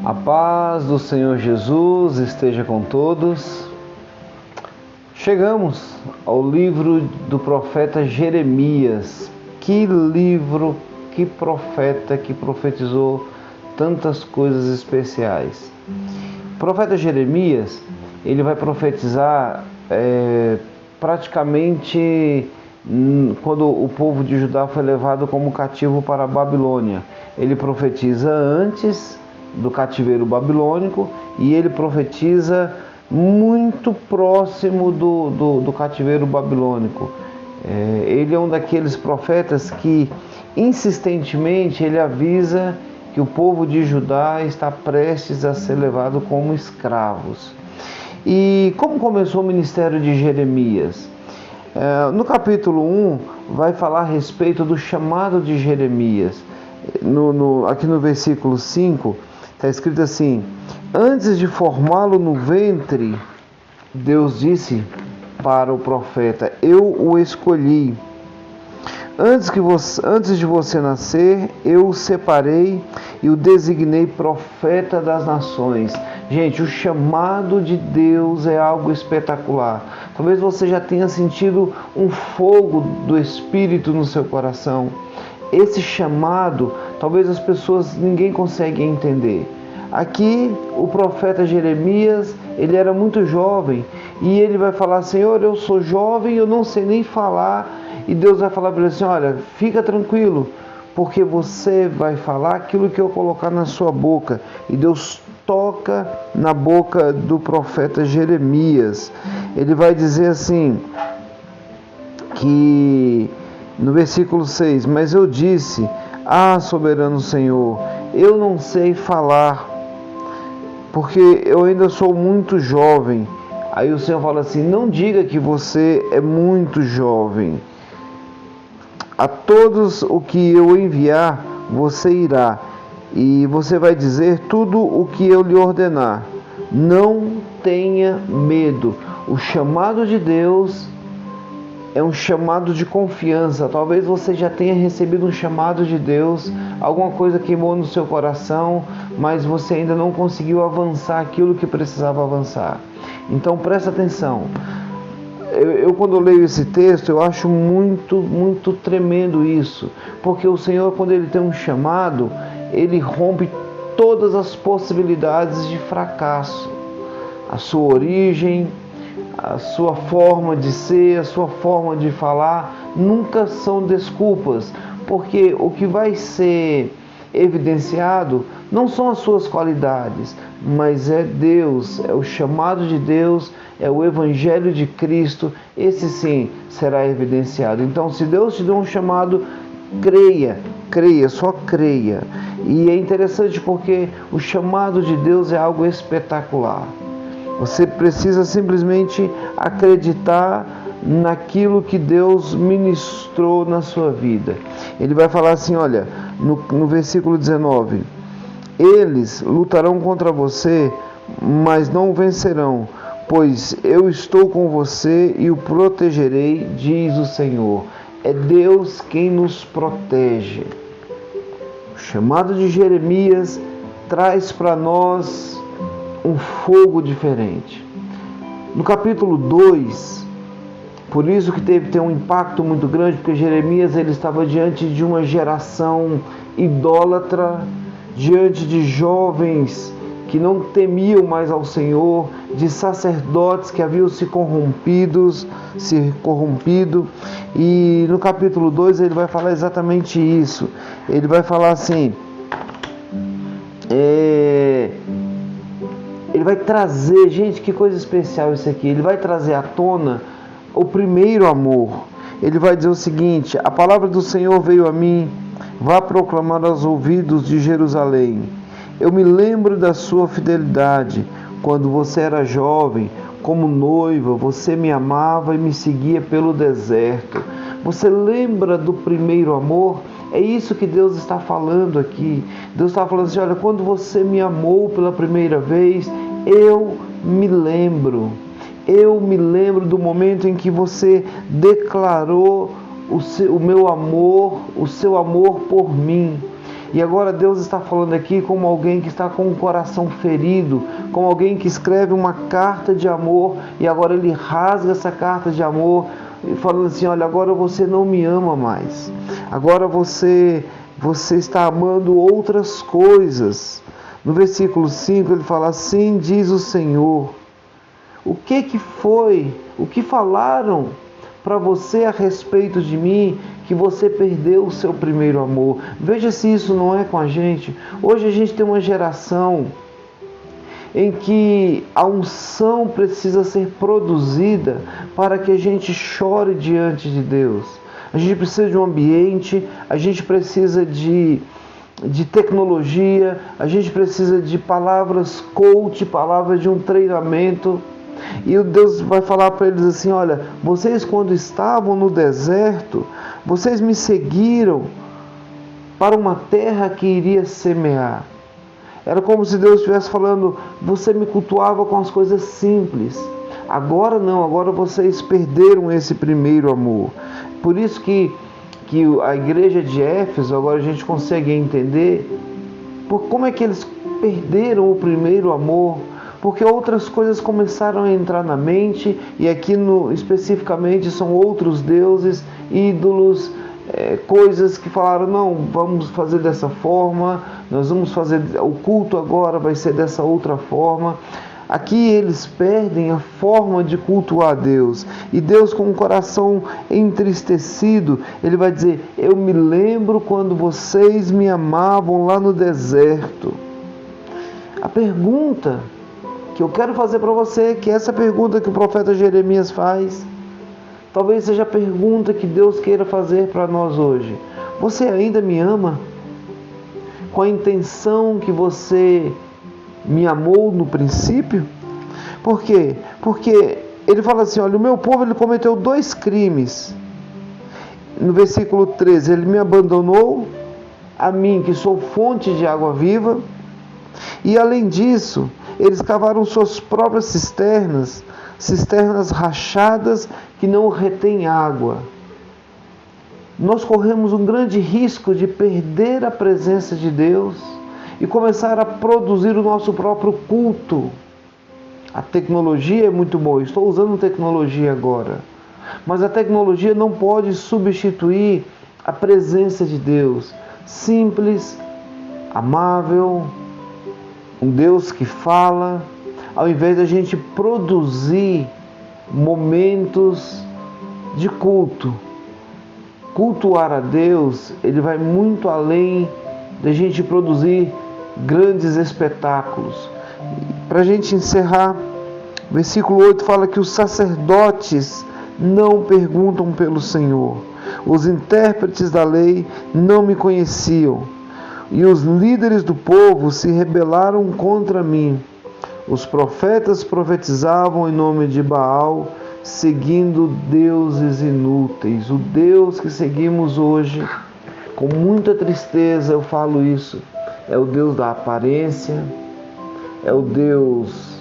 A paz do Senhor Jesus esteja com todos. Chegamos ao livro do profeta Jeremias. Que livro, que profeta que profetizou tantas coisas especiais. O profeta Jeremias, ele vai profetizar praticamente quando o povo de Judá foi levado como cativo para a Babilônia. Ele profetiza antes do cativeiro babilônico e ele profetiza muito próximo do cativeiro babilônico. Ele é um daqueles profetas que insistentemente ele avisa que o povo de Judá está prestes a ser levado como escravos. E como começou o ministério de Jeremias? No capítulo 1 vai falar a respeito do chamado de Jeremias. Aqui no versículo 5 está escrito assim: antes de formá-lo no ventre, Deus disse para o profeta: eu o escolhi. Antes de você nascer, eu o separei e o designei profeta das nações. Gente, o chamado de Deus é algo espetacular. Talvez você já tenha sentido um fogo do Espírito no seu coração. Esse chamado, talvez as pessoas, ninguém consegue entender. Aqui, o profeta Jeremias, ele era muito jovem e ele vai falar: Senhor, eu sou jovem, eu não sei nem falar. E Deus vai falar para ele assim: olha, fica tranquilo, porque você vai falar aquilo que eu colocar na sua boca. E Deus toca na boca do profeta Jeremias. Ele vai dizer assim, que no versículo 6, mas eu disse: soberano Senhor, eu não sei falar, porque eu ainda sou muito jovem. Aí o Senhor fala assim: não diga que você é muito jovem. A todos o que eu enviar, você irá, e você vai dizer tudo o que eu lhe ordenar. Não tenha medo. O chamado de Deus é um chamado de confiança. Talvez você já tenha recebido um chamado de Deus, alguma coisa queimou no seu coração, mas você ainda não conseguiu avançar aquilo que precisava avançar. Então presta atenção. Eu quando leio esse texto, eu acho muito tremendo isso, porque o Senhor, quando Ele tem um chamado, Ele rompe todas as possibilidades de fracasso. A sua origem, a sua forma de ser, a sua forma de falar, nunca são desculpas, porque o que vai ser evidenciado não são as suas qualidades, mas é Deus, é o chamado de Deus, é o Evangelho de Cristo. Esse sim será evidenciado. Então, se Deus te deu um chamado, creia, só creia. E é interessante porque o chamado de Deus é algo espetacular. Você precisa simplesmente acreditar naquilo que Deus ministrou na sua vida. Ele vai falar assim, olha, no versículo 19: eles lutarão contra você, mas não vencerão, pois eu estou com você e o protegerei, diz o Senhor. É Deus quem nos protege. O chamado de Jeremias traz para nós um fogo diferente. No capítulo 2, por isso que teve ter um impacto muito grande, porque Jeremias ele estava diante de uma geração idólatra, diante de jovens que não temiam mais ao Senhor, de sacerdotes que haviam se corrompido, e no capítulo 2 ele vai falar exatamente isso. Ele vai falar assim, ele vai trazer, gente, que coisa especial isso aqui, ele vai trazer à tona o primeiro amor. Ele vai dizer o seguinte: a palavra do Senhor veio a mim, vá proclamar aos ouvidos de Jerusalém. Eu me lembro da sua fidelidade, quando você era jovem, como noiva, você me amava e me seguia pelo deserto. Você lembra do primeiro amor? É isso que Deus está falando aqui. Deus está falando assim: olha, quando você me amou pela primeira vez, eu me lembro. Eu me lembro do momento em que você declarou o meu amor, o seu amor por mim. E agora Deus está falando aqui como alguém que está com o coração ferido, como alguém que escreve uma carta de amor e agora ele rasga essa carta de amor, falando assim: olha, agora você não me ama mais. Agora você está amando outras coisas. No versículo 5 ele fala: assim diz o Senhor. O que foi? O que falaram para você a respeito de mim que você perdeu o seu primeiro amor? Veja se isso não é com a gente. Hoje a gente tem uma geração em que a unção precisa ser produzida para que a gente chore diante de Deus. A gente precisa de um ambiente, a gente precisa de tecnologia, a gente precisa de palavras coach, palavras de um treinamento. E o Deus vai falar para eles assim: olha, vocês quando estavam no deserto, vocês me seguiram para uma terra que iria semear. Era como se Deus estivesse falando: você me cultuava com as coisas simples. Agora não, agora vocês perderam esse primeiro amor. Por isso que a igreja de Éfeso, agora a gente consegue entender como é que eles perderam o primeiro amor. Porque outras coisas começaram a entrar na mente, e aqui especificamente são outros deuses, ídolos, coisas que falaram: não, vamos fazer dessa forma, nós vamos fazer, o culto agora vai ser dessa outra forma. Aqui eles perdem a forma de cultuar a Deus. E Deus, com o coração entristecido, Ele vai dizer: eu me lembro quando vocês me amavam lá no deserto. A pergunta que eu quero fazer para você, que é essa pergunta que o profeta Jeremias faz, talvez seja a pergunta que Deus queira fazer para nós hoje: você ainda me ama? Com a intenção que você me amou no princípio? Por quê? Porque ele fala assim: olha, o meu povo ele cometeu 2 crimes. No versículo 13, ele me abandonou, a mim que sou fonte de água viva, e além disso, eles cavaram suas próprias cisternas rachadas que não retêm água. Nós corremos um grande risco de perder a presença de Deus e começar a produzir o nosso próprio culto. A tecnologia é muito boa, estou usando tecnologia agora, mas a tecnologia não pode substituir a presença de Deus, simples, amável, um Deus que fala. Ao invés da gente produzir momentos de culto, cultuar a Deus, ele vai muito além da gente produzir grandes espetáculos. Para a gente encerrar, versículo 8 fala que os sacerdotes não perguntam pelo Senhor, os intérpretes da lei não me conheciam, e os líderes do povo se rebelaram contra mim. Os profetas profetizavam em nome de Baal, seguindo deuses inúteis. O Deus que seguimos hoje, com muita tristeza eu falo isso, é o Deus da aparência, é o Deus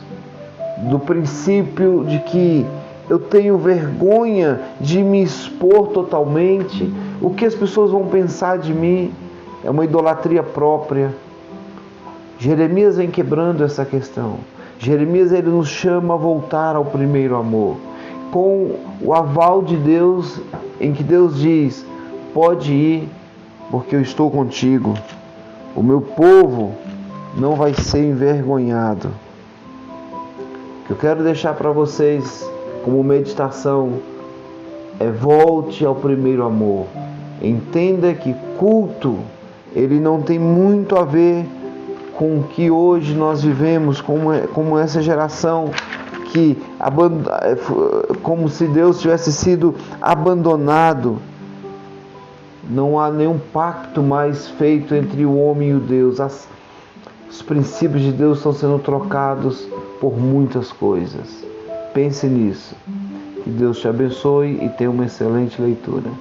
do princípio de que eu tenho vergonha de me expor totalmente. O que as pessoas vão pensar de mim? É uma idolatria própria. Jeremias vem quebrando essa questão. Jeremias ele nos chama a voltar ao primeiro amor, com o aval de Deus, em que Deus diz: pode ir, porque eu estou contigo. O meu povo não vai ser envergonhado. O que eu quero deixar para vocês como meditação é: volte ao primeiro amor. Entenda que culto, ele não tem muito a ver com o que hoje nós vivemos, como essa geração que, como se Deus tivesse sido abandonado. Não há nenhum pacto mais feito entre o homem e o Deus. Os princípios de Deus estão sendo trocados por muitas coisas. Pense nisso. Que Deus te abençoe e tenha uma excelente leitura.